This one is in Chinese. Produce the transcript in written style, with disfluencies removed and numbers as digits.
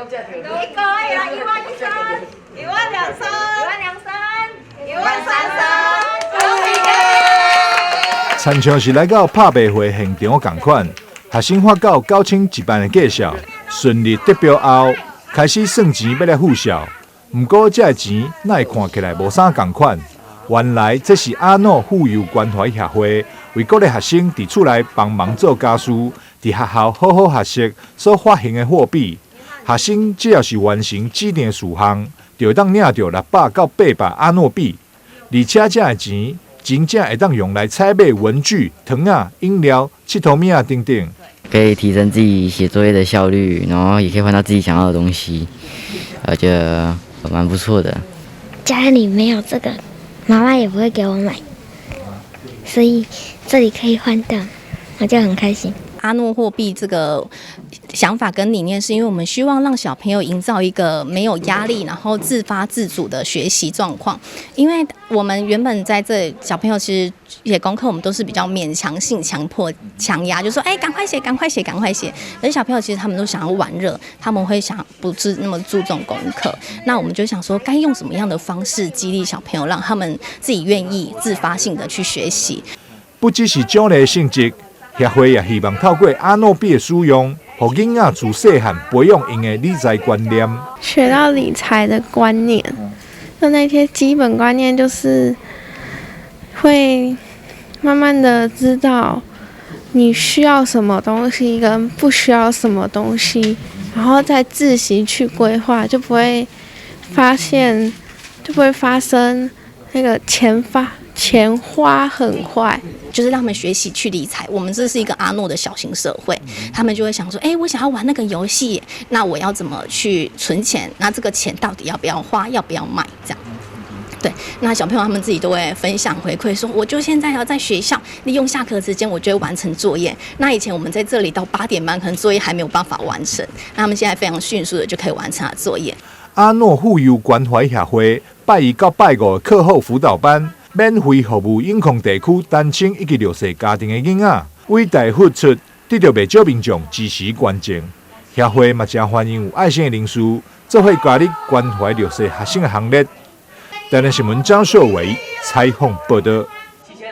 一个而已啦，12000，亲像是来到拍卖会现场同款，学生发到9100的介绍，顺利得标后，开始算钱要来付晓。不过这钱哪会看起来无啥同款？原来这是阿诺妇幼关怀协会为各类学生伫厝内帮忙做家事，伫学校好好学习所发行的货币。学生只要是完成指定事项，就会当领到600到800阿诺币，而且这个钱真正会当用来采买文具、糖啊、饮料、佚佗物啊等等。可以提升自己写作业的效率，然后也可以换到自己想要的东西，我觉得蛮不错的。家里没有这个，妈妈也不会给我买，所以这里可以换到，我就很开心。阿诺货币这个想法跟理念，是因为我们希望让小朋友营造一个没有压力，然后自发自主的学习状况。因为我们原本在这小朋友其实写功课，我们都是比较勉强性、强迫、强压，就说赶快写，赶快写，赶快写。可是小朋友其实他们都想要玩乐，他们会想不是那么注重功课。那我们就想说，该用什么样的方式激励小朋友，让他们自己愿意自发性的去学习。不只是奖励性质。协会也希望透过阿诺币的使用，让囡仔自细汉培养因的理财观念，学到理财的观念。那些基本观念就是会慢慢的知道你需要什么东西跟不需要什么东西，然后再自行去规划，就不会发生那个钱花很快。就是让他们学习去理财。我们这是一个阿诺的小型社会，他们就会想说，我想要玩那个游戏，那我要怎么去存钱？那这个钱到底要不要花，要不要买？这样。对，那小朋友他们自己都会分享回馈说，我就现在要在学校利用下课时间，我就会完成作业。那以前我们在这里到8点半，可能作业还没有办法完成，那他们现在非常迅速的就可以完成他的作业。阿诺妇幼关怀协会拜1到拜5的课后辅导班。免费服务永康地区单亲以及弱势家庭的囡仔，伟大付出得到不少民众支持关注。协会嘛真欢迎有爱心的人士做伙加入关怀弱势学生的行列。台南新闻张秀伟采访报道。